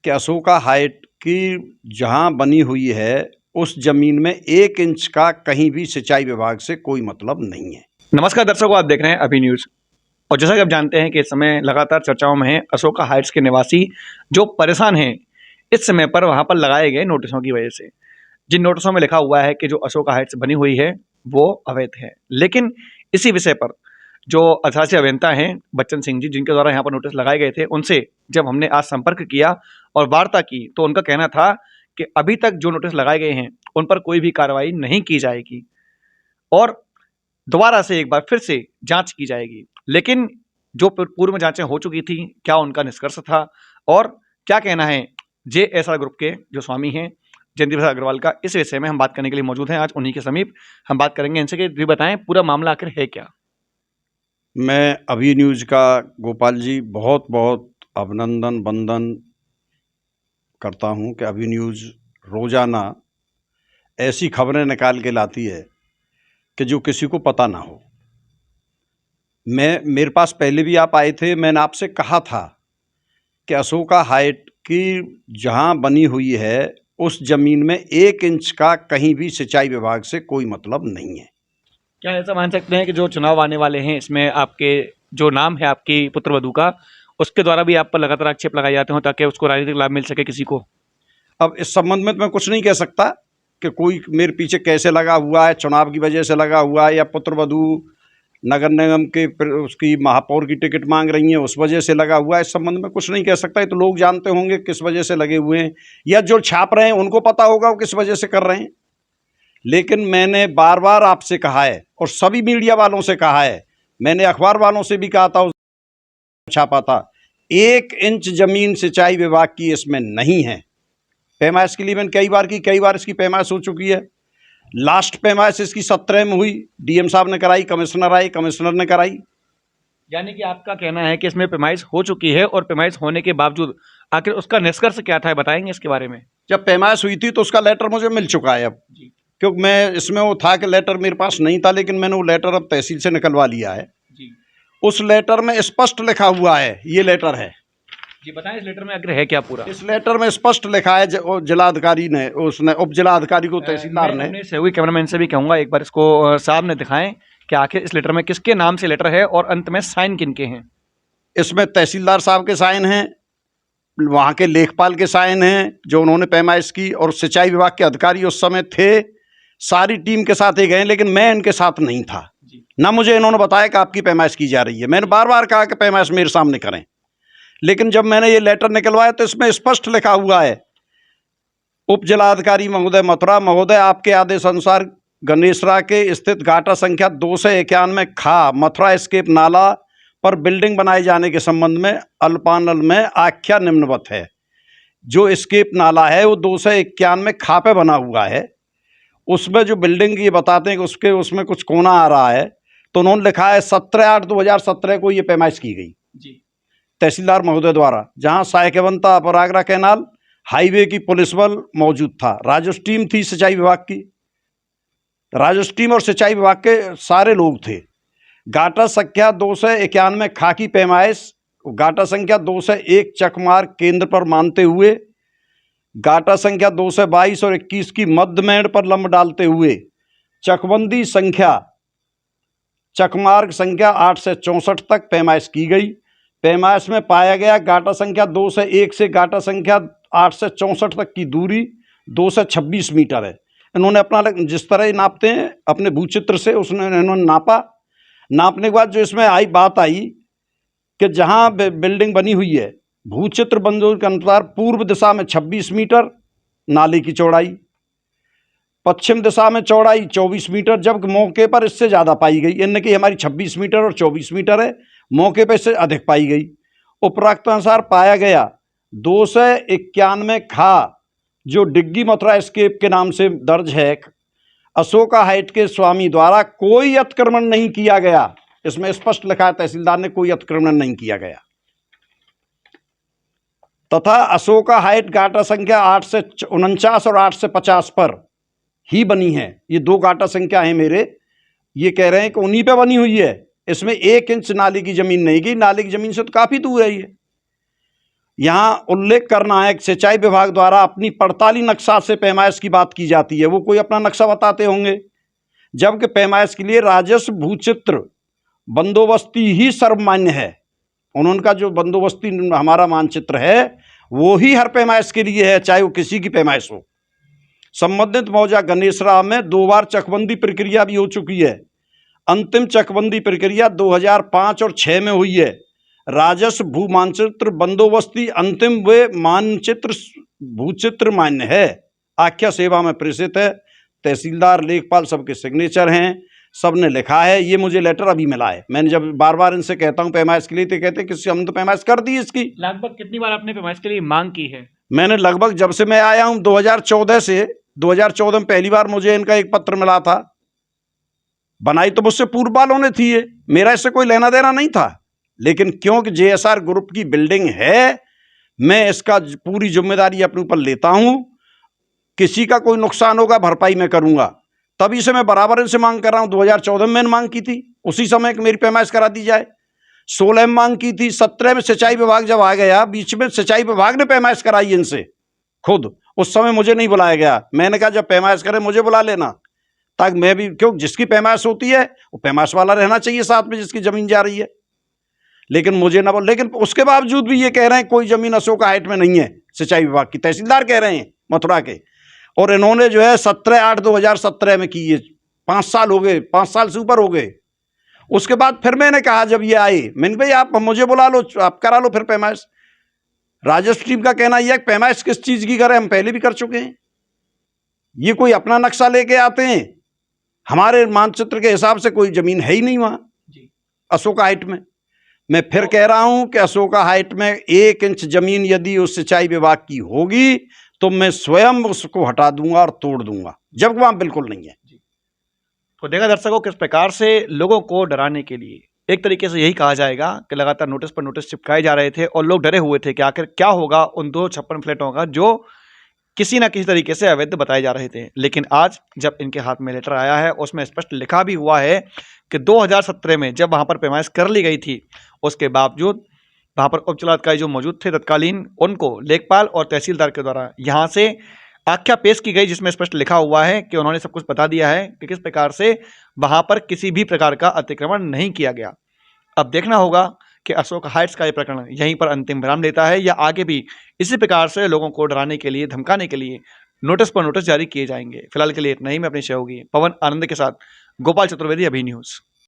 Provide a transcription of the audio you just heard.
कि अशोका हाइट की जहां बनी हुई है उस जमीन में 1 इंच का कहीं भी सिंचाई विभाग से कोई मतलब नहीं है। नमस्कार दर्शकों, आप देख रहे हैं अभी न्यूज़। और जैसा कि आप जानते हैं कि इस समय लगातार चर्चाओं में है अशोका हाइट्स के निवासी जो परेशान हैं इस समय पर वहां पर लगाए गए नोटिसों की वजह से। जिन नोटिसों में लिखा हुआ है कि जो अशोका हाइट्स बनी हुई है वो अवैध है, लेकिन इसी विषय पर जो अधिशासी अभियंता हैं बच्चन सिंह जी, जिनके द्वारा यहाँ पर नोटिस लगाए गए थे, उनसे जब हमने आज संपर्क किया और वार्ता की तो उनका कहना था कि अभी तक जो नोटिस लगाए गए हैं उन पर कोई भी कार्रवाई नहीं की जाएगी और दोबारा से एक बार फिर से जांच की जाएगी। लेकिन जो पूर्व में जांचें हो चुकी थी, क्या उनका निष्कर्ष था और क्या कहना है जेएसआर ग्रुप के जो स्वामी हैं जयंती प्रसाद अग्रवाल का, इस विषय में हम बात करने के लिए मौजूद हैं। आज उन्हीं के समीप हम बात करेंगे इनसे कि जी बताएं पूरा मामला आखिर है क्या। मैं अभी न्यूज़ का गोपाल जी बहुत बहुत अभिनंदन वंदन करता हूं कि अभी न्यूज़ रोजाना ऐसी खबरें निकाल के लाती है कि जो किसी को पता ना हो। मेरे पास पहले भी आप आए थे, मैंने आपसे कहा था कि अशोका हाइट की जहां बनी हुई है उस जमीन में 1 इंच का कहीं भी सिंचाई विभाग से कोई मतलब नहीं है। क्या ऐसा मान सकते हैं कि जो चुनाव आने वाले हैं इसमें आपके जो नाम है आपकी पुत्रवधू का, उसके द्वारा भी आप पर लगातार आक्षेप लगाए जाते हो ताकि उसको राजनीतिक लाभ मिल सके किसी को? अब इस संबंध में तो मैं कुछ नहीं कह सकता कि कोई मेरे पीछे कैसे लगा हुआ है, चुनाव की वजह से लगा हुआ है या पुत्रवधू नगर निगम के उसकी महापौर की टिकट मांग रही हैं उस वजह से लगा हुआ है। इस संबंध में कुछ नहीं कह सकता। ये तो लोग जानते होंगे किस वजह से लगे हुए हैं, या जो छाप रहे हैं उनको पता होगा वो किस वजह से कर रहे हैं। लेकिन मैंने बार बार आपसे कहा है और सभी मीडिया वालों से कहा है, मैंने अखबार वालों से भी कहा था, छापा था, 1 इंच जमीन सिंचाई विभाग की इसमें नहीं है। पैमाइश के लिए मैंने कई बार इसकी पैमाइश हो चुकी है। लास्ट पैमाइश इसकी 17 में हुई, डीएम साहब ने कराई, कमिश्नर आए, कमिश्नर ने कराई। यानी कि आपका कहना है कि इसमें पैमाइश हो चुकी है और पैमाइश होने के बावजूद आखिर उसका निष्कर्ष क्या था, बताएंगे इसके बारे में? जब पैमाइश हुई थी तो उसका लेटर मुझे मिल चुका है अब, क्योंकि मैं इसमें वो था कि लेटर मेरे पास नहीं था, लेकिन मैंने वो लेटर अब तहसील से निकलवा लिया है जी। उस लेटर में स्पष्ट लिखा हुआ है, ये लेटर है जी, बताएं इस लेटर में आखिर है क्या पूरा? इस लेटर में स्पष्ट लिखा है, जिलाधिकारी ने, उसने उप जिलाधिकारी को, तहसीलदार ने। अपने सहयोगी कैमरामैन से भी कहूंगा एक बार इसको साहब ने दिखाएं कि आखिर इस लेटर में किसके नाम से लेटर है और अंत में साइन किनके हैं। इसमें तहसीलदार साहब के साइन हैं, वहाँ के लेखपाल के साइन हैं जो उन्होंने पैमाइश की, और सिंचाई विभाग के अधिकारी उस समय थे, सारी टीम के साथ ही गए, लेकिन मैं इनके साथ नहीं था। ना मुझे इन्होंने बताया कि आपकी पैमाइश की जा रही है। मैंने बार बार कहा कि पैमाइश मेरे सामने करें, लेकिन जब मैंने ये लेटर निकलवाया तो इसमें स्पष्ट लिखा हुआ है, उप जिलाधिकारी महोदय मथुरा महोदय, आपके आदेश अनुसार गणेशरा के स्थित घाटा संख्या 291 खा मथुरा स्केप नाला पर बिल्डिंग बनाए जाने के संबंध में अल्पानल में आख्या निम्नवत है। जो स्केप नाला है वो 291 खा पे बना हुआ है। उसमें जो बिल्डिंग ये बताते हैं कि उसमें कुछ कोना आ रहा है, तो उन्होंने लिखा है 17/8/2017 को ये पैमाइश की गई जी, तहसीलदार महोदय द्वारा, जहां सायकेवंता अपरागरा कैनाल हाईवे की पुलिस बल मौजूद था। राजस्व टीम थी सिंचाई विभाग की, राजस्व टीम और सिंचाई विभाग के सारे लोग थे। गाटा संख्या 291 खा की पैमाइश गाटा संख्या 201 चकमार्ग केंद्र पर मानते हुए गाटा संख्या 222 और 21 की मध्यमेड़ पर लंब डालते हुए चकबंदी संख्या चकमार्ग संख्या 8 से 64 तक पैमाइश की गई। पैमाइश में पाया गया गाटा संख्या 201 से गाटा संख्या 8 से 64 तक की दूरी 226 मीटर है। इन्होंने अपना जिस तरह ही नापते हैं अपने भूचित्र से उसने इन्होंने नापा। नापने के बाद जो इसमें बात आई कि जहां बिल्डिंग बनी हुई है, भूचित्र बंदूक के अनुसार पूर्व दिशा में 26 मीटर नाले की चौड़ाई, पश्चिम दिशा में चौड़ाई 24 मीटर, जबकि मौके पर इससे ज़्यादा पाई गई। इनने कि हमारी 26 मीटर और 24 मीटर है, मौके पर इससे अधिक पाई गई। उपरोक्त अनुसार पाया गया 291 खा जो डिग्गी मथुरा स्केप के नाम से दर्ज है, अशोका हाइट के स्वामी द्वारा कोई अतिक्रमण नहीं किया गया। इसमें स्पष्ट लिखा है तहसीलदार ने, कोई अतिक्रमण नहीं किया गया, तथा अशोका हाइट गाटा संख्या 8 से 49 और 8 से 50 पर ही बनी है। ये 2 गाटा संख्या है मेरे, ये कह रहे हैं कि उन्हीं पे बनी हुई है। इसमें 1 इंच नाली की जमीन नहीं गई, नाली की जमीन से तो काफी दूर है यहाँ उल्लेख करना है कि सिंचाई विभाग द्वारा अपनी पड़ताली नक्शा से पैमाइश की बात की जाती है। वो कोई अपना नक्शा बताते होंगे, जबकि पैमाइश के लिए राजस्व भूचित्र बंदोबस्ती ही सर्वमान्य है। उनका जो बंदोबस्ती हमारा मानचित्र है वो ही हर पैमाइश के लिए है, चाहे वो किसी की पैमाइश हो। संबंधित मौजा गणेशराव में 2 बार चकबंदी प्रक्रिया भी हो चुकी है। अंतिम चकबंदी प्रक्रिया 2005 और 6 में हुई है। राजस्व भू मानचित्र बंदोबस्ती अंतिम वे मानचित्र भूचित्र मान्य है, आख्या सेवा में प्रेषित है। तहसीलदार, लेखपाल सबके सिग्नेचर हैं, सब ने लिखा है। ये मुझे लेटर अभी मिला है। मैंने जब बार बार इनसे कहता हूँ पैमाइश के लिए तो कहते हैं कि हम तो पैमाइश कर दी इसकी। लगभग कितनी बार आपने पैमाइश के लिए मांग की है? मैंने लगभग जब से मैं आया हूँ 2014 से, 2014 में पहली बार मुझे इनका एक पत्र मिला था। बनाई तो मुझसे पूर्व वालों ने थी, ये मेरा इससे कोई लेना देना नहीं था, लेकिन क्योंकि JSR ग्रुप की बिल्डिंग है, मैं इसका पूरी जिम्मेदारी अपने ऊपर लेता हूं। किसी का कोई नुकसान होगा भरपाई मैं करूंगा, तभी से मैं बराबर इनसे मांग कर रहा हूं। 2014 में मैंने मांग की थी, उसी समय कि मेरी पैमाइश करा दी जाए। 16 में मांग की थी, 17 में सिंचाई विभाग जब आ गया, बीच में सिंचाई विभाग ने पैमाइश कराई इनसे खुद। उस समय मुझे नहीं बुलाया गया। मैंने कहा जब पैमाइश करे मुझे बुला लेना, ताकि मैं भी, क्यों जिसकी पैमाइश होती है वो पैमाइश वाला रहना चाहिए साथ में, जिसकी जमीन जा रही है। लेकिन मुझे ना बोल, लेकिन उसके बावजूद भी ये कह रहे हैं कोई जमीन अशोका हाइट में नहीं है, सिंचाई विभाग की तहसीलदार कह रहे हैं मथुरा के। और इन्होंने जो है 17/8/2017 में की, ये 5 साल हो गए, 5 साल से ऊपर हो गए। उसके बाद फिर मैंने कहा जब ये आए, मैंने भाई आप मुझे बुला लो, आप करा लो फिर पैमाइश। राजस्व टीम का कहना यह है कि पैमाइश किस चीज की करें, हम पहले भी कर चुके हैं। ये कोई अपना नक्शा लेके आते हैं, हमारे मानचित्र के हिसाब से कोई जमीन है ही नहीं वहां अशोका हाइट में। मैं फिर कह रहा हूं कि अशोका हाइट में 1 इंच जमीन यदि उस सिंचाई विभाग की होगी तो मैं स्वयं उसको हटा दूंगा और तोड़ दूंगा, जबकि वहां बिल्कुल नहीं है। तो देखा दर्शकों, किस प्रकार से लोगों को डराने के लिए एक तरीके से यही कहा जाएगा कि लगातार नोटिस पर नोटिस चिपकाए जा रहे थे और लोग डरे हुए थे कि आखिर क्या होगा उन 256 फ्लैटों का जो किसी ना किसी तरीके से अवैध बताए जा रहे थे। लेकिन आज जब इनके हाथ में लेटर आया है, उसमें स्पष्ट लिखा भी हुआ है कि 2017 में जब वहां पर पैमाइश कर ली गई थी, उसके बावजूद वहां पर उपजिलाधिकारी जो मौजूद थे तत्कालीन, उनको लेखपाल और तहसीलदार के द्वारा यहां से आख्या पेश की गई, जिसमें स्पष्ट लिखा हुआ है कि उन्होंने सब कुछ बता दिया है कि किस प्रकार से वहां पर किसी भी प्रकार का अतिक्रमण नहीं किया गया। अब देखना होगा कि अशोक हाइट्स का ये प्रकरण यहीं पर अंतिम विराम लेता है या आगे भी इसी प्रकार से लोगों को डराने के लिए, धमकाने के लिए नोटिस पर नोटिस जारी किए जाएंगे। फिलहाल के लिए इतना ही। मैं अपनी सहयोगी पवन आनंद के साथ गोपाल चतुर्वेदी, अभी न्यूज़।